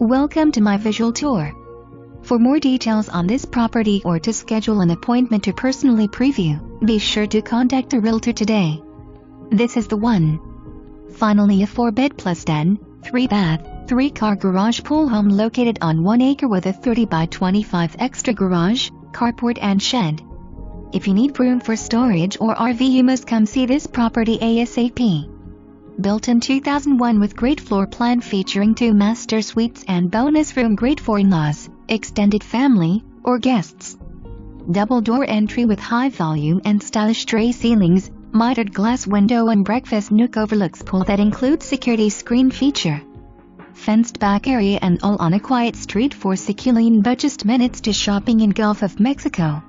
Welcome to my visual tour. For more details on this property or to schedule an appointment to personally preview, be sure to contact a realtor today. This is the one. Finally, a 4-bed plus den, 3-bath, 3-car garage pool home located on 1 acre with a 30 by 25 extra garage, carport and shed. If you need room for storage or RV, you must come see this property ASAP. Built in 2001 with great floor plan featuring 2 master suites and bonus room, great for in-laws, extended family, or guests. Double door entry with high volume and stylish tray ceilings, mitered glass window and breakfast nook overlooks pool that includes security screen feature. Fenced back area and all on a quiet street for seculion but just minutes to shopping in Gulf of Mexico.